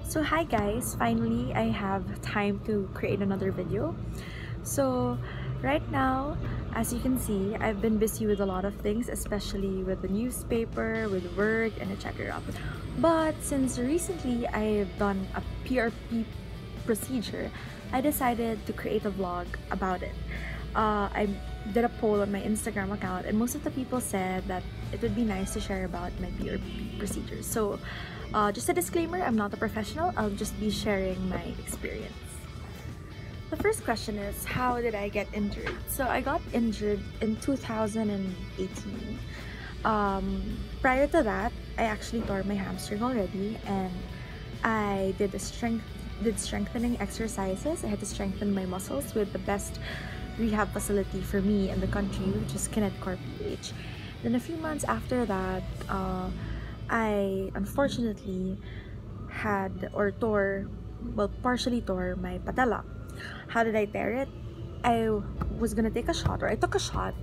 So hi guys, finally I have time to create another video. So right now, as you can see, I've been busy with a lot of things, especially with the newspaper, with work, and etc. But since recently I've done a PRP procedure, I decided to create a vlog about it. I did a poll on my Instagram account, and most of the people said that it would be nice to share about my PRP procedures. So just a disclaimer, I'm not a professional, I'll just be sharing my experience. The first question is, how did I get injured? So I got injured in 2018. Prior to that, I actually tore my hamstring already, and I did strengthening exercises. I had to strengthen my muscles with the best rehab facility for me in the country, which is Kineticore Philippines. Then a few months after that, I unfortunately partially tore my patella. How did I tear it? I was gonna take a shot, or I took a shot,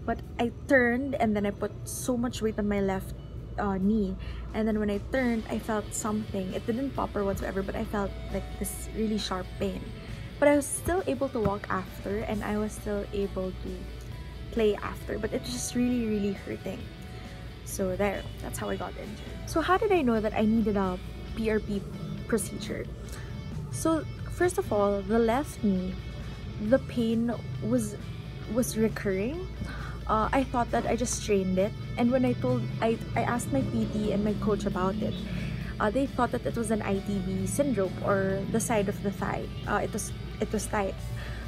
but I turned and then I put so much weight on my left knee, and then when I turned, I felt something. It didn't pop or whatsoever, but I felt like this really sharp pain. But I was still able to walk after, and I was still able to play after, but it was just really hurting. So that's how I got injured. So how did I know that I needed a PRP procedure? So first of all, the left knee, the pain was recurring. I thought that I just strained it, and when I asked my PT and my coach about it, they thought that it was an ITB syndrome, or the side of the thigh. It was tight.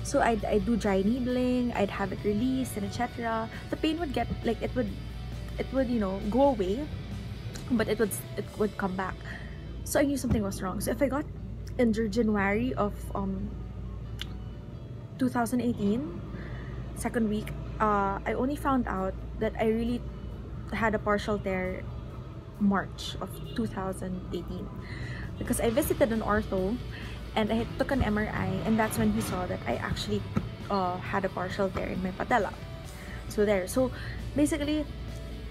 So I'd do dry needling, I'd have it released, and etc. The pain would get like it would go away, but it would come back. So I knew something was wrong. So if I got injured January of 2018, second week, I only found out that I really had a partial tear March of 2018, because I visited an ortho and I took an MRI, and that's when he saw that I actually had a partial tear in my patella. So basically,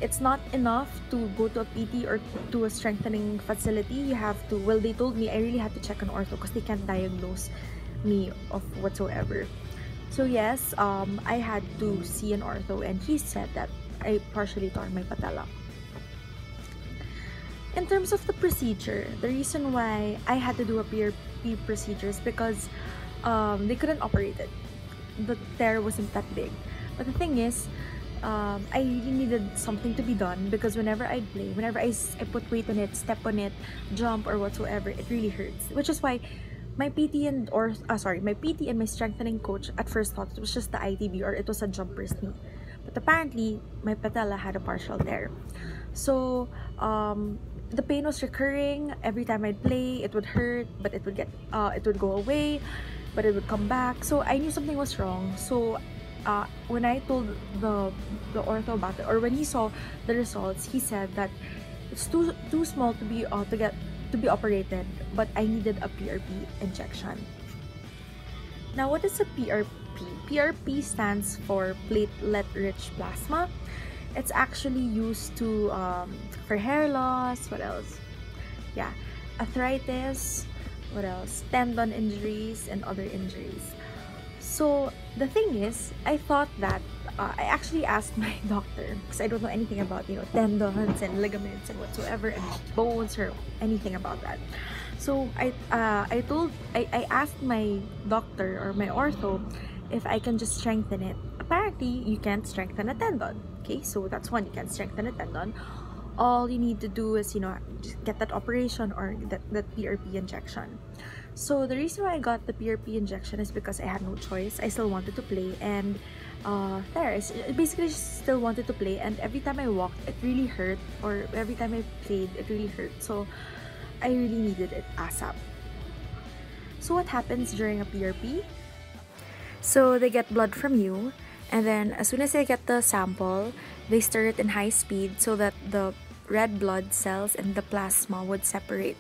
it's not enough to go to a PT or to a strengthening facility. You have to, well, they told me I really had to check an ortho because they can't diagnose me of whatsoever. So yes, I had to see an ortho, and he said that I partially tore my patella. In terms of the procedure, the reason why I had to do a PRP procedure is because they couldn't operate it. The tear wasn't that big. But the thing is, I really needed something to be done, because whenever I play, whenever I put weight on it, step on it, jump or whatsoever, it really hurts. Which is why my PT and my strengthening coach at first thought it was just the ITB, or it was a jumper's knee. But apparently, my patella had a partial tear. So the pain was recurring. Every time I'd play, it would hurt, but it would go away, but it would come back. So I knew something was wrong. So when I told the ortho about it, or when he saw the results, he said that it's too small to be operated, but I needed a PRP injection. Now, what is a PRP? PRP stands for platelet-rich plasma. It's actually used to for hair loss. What else? Yeah, arthritis. What else? Tendon injuries and other injuries. So the thing is, I thought that I actually asked my doctor, because I don't know anything about tendons and ligaments and whatsoever, and bones or anything about that. So I asked my doctor, or my ortho, if I can just strengthen it. Apparently, you can't strengthen a tendon. Okay, so that's one, you can't strengthen a tendon. All you need to do is just get that operation, or that PRP injection. So the reason why I got the PRP injection is because I had no choice. I still wanted to play, and I basically still wanted to play, and every time I walked it really hurt, or every time I played it really hurt. So I really needed it ASAP. So what happens during a PRP? So they get blood from you, and then as soon as they get the sample, they stir it in high speed so that the red blood cells and the plasma would separate.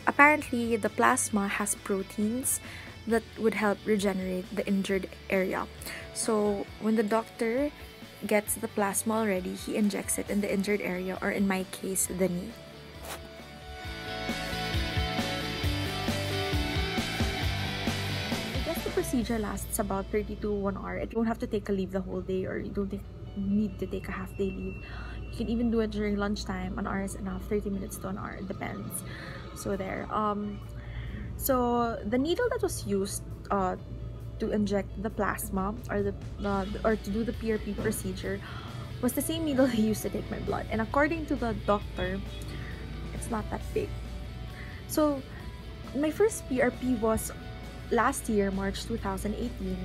Apparently, the plasma has proteins that would help regenerate the injured area. So when the doctor gets the plasma already, he injects it in the injured area, or in my case, the knee. procedure lasts about 30 to 1 hour. You don't have to take a leave the whole day, or you don't need to take a half day leave. You can even do it during lunchtime. An hour is enough. 30 minutes to an hour, it depends. So there. So the needle that was used to inject the plasma, or to do the PRP procedure, was the same needle he used to take my blood. And according to the doctor, it's not that big. So my first PRP was last year, March 2018.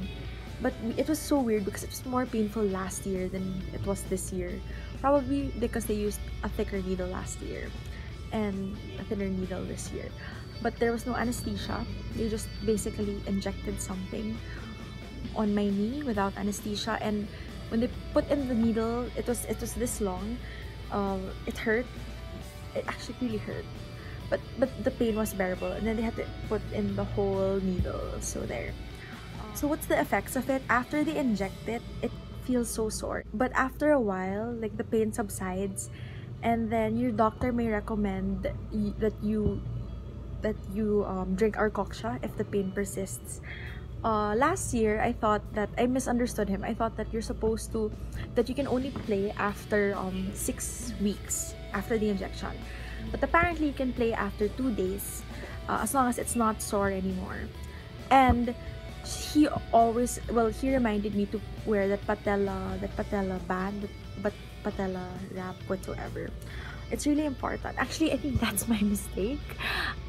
But it was so weird because it was more painful last year than it was this year. Probably because they used a thicker needle last year and a thinner needle this year. But there was no anesthesia. They just basically injected something on my knee without anesthesia. And when they put in the needle, it was this long. It hurt. It actually really hurt. But the pain was bearable. And then they had to put in the whole needle. So there. So what's the effects of it? After they inject it, it feels so sore. But after a while, like, the pain subsides, and then your doctor may recommend that you drink arcoxia if the pain persists. Last year, I thought that I misunderstood him. I thought that you can only play after 6 weeks after the injection. But apparently you can play after 2 days, as long as it's not sore anymore. And he reminded me to wear that patella band, but patella wrap whatsoever. It's really important. Actually, I think that's my mistake.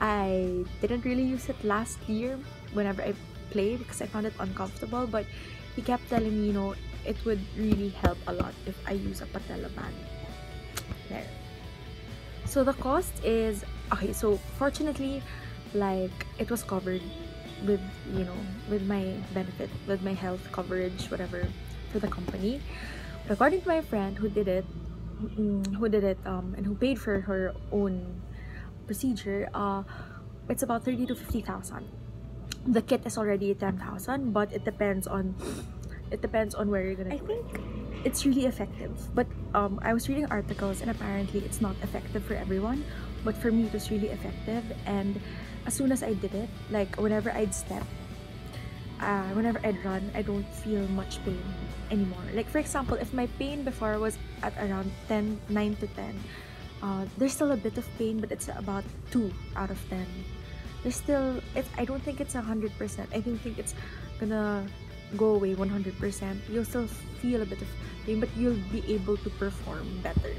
I didn't really use it last year whenever I played because I found it uncomfortable, but he kept telling me, it would really help a lot if I use a patella band. There. So the cost is, okay, so fortunately, like, it was covered with my benefit, with my health coverage, whatever, for the company. But according to my friend who did it and who paid for her own procedure, it's about 30 to 50,000. The kit is already 10,000, but it depends on where you're gonna do it. I think it's really effective, but I was reading articles and apparently it's not effective for everyone, but for me it was really effective. And as soon as I did it, like, whenever I'd step, whenever I'd run, I don't feel much pain anymore. Like, for example, if my pain before was at around 9 to 10, there's still a bit of pain, but it's about 2 out of 10. I don't think it's 100%. I don't think it's gonna go away 100%. You'll still feel a bit of pain, but you'll be able to perform better.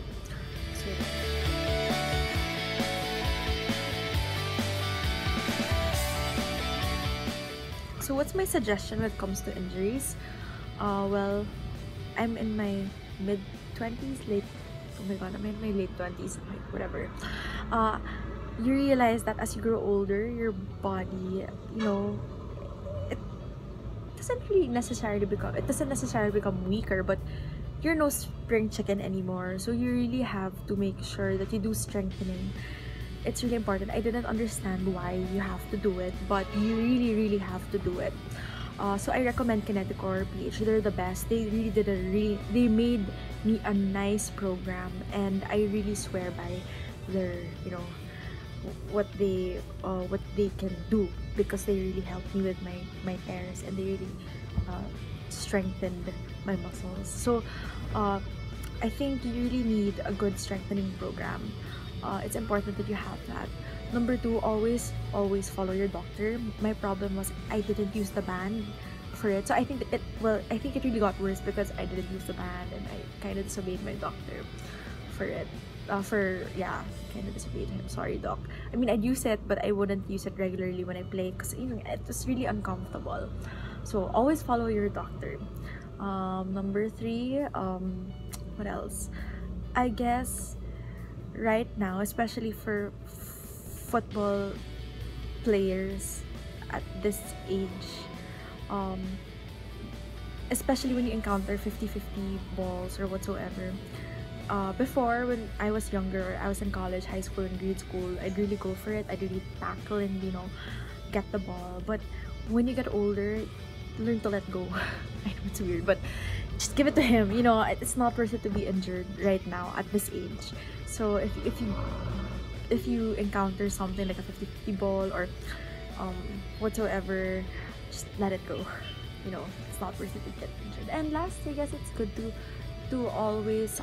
So what's my suggestion when it comes to injuries? Well, I'm in my mid-20s, oh my god, I'm in my late 20s, like, whatever. You realize that as you grow older, your body, it doesn't necessarily become weaker, but you're no spring chicken anymore. So you really have to make sure that you do strengthening. It's really important. I didn't understand why you have to do it, but you really, really have to do it. So I recommend Kineticore PH. They're the best. They really they made me a nice program, and I really swear by their, what they can do, because they really helped me with my tears, and they really strengthened my muscles. So I think you really need a good strengthening program. It's important that you have that. Number 2, always follow your doctor. My problem was I didn't use the band for it, so I think it really got worse because I didn't use the band, and I kind of disobeyed my doctor for it. Kind of disobeyed him. Sorry, doc. I mean, I'd use it, but I wouldn't use it regularly when I play because it was really uncomfortable. So always follow your doctor. Number 3, what else? I guess right now, especially for football players at this age, especially when you encounter 50-50 balls or whatsoever. Before, when I was younger, I was in college, high school, and grade school, I'd really go for it. I'd really tackle and get the ball. But when you get older, learn to let go. I know it's weird, but just give it to him. It's not worth it to be injured right now at this age. So if you encounter something like a 50-50 ball or whatsoever, just let it go. You know, it's not worth it to get injured. And lastly, I guess it's good to always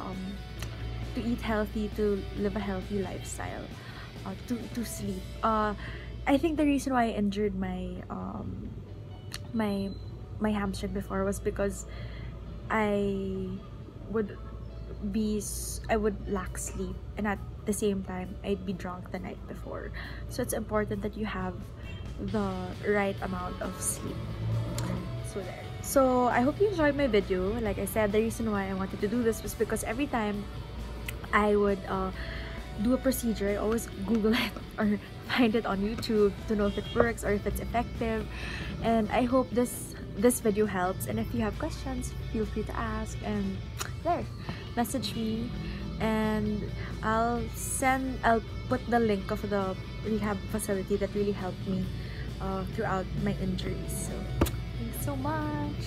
to eat healthy, to live a healthy lifestyle, to sleep. I think the reason why I injured my my hamstring before was because I would I would lack sleep, and at the same time I'd be drunk the night before. So it's important that you have the right amount of sleep. So there. So I hope you enjoyed my video. Like I said, the reason why I wanted to do this was because every time I would do a procedure, I always Google it or find it on YouTube to know if it works or if it's effective. And I hope this video helps. And if you have questions, feel free to ask. And there, message me, and I'll put the link of the rehab facility that really helped me throughout my injuries. So thanks so much.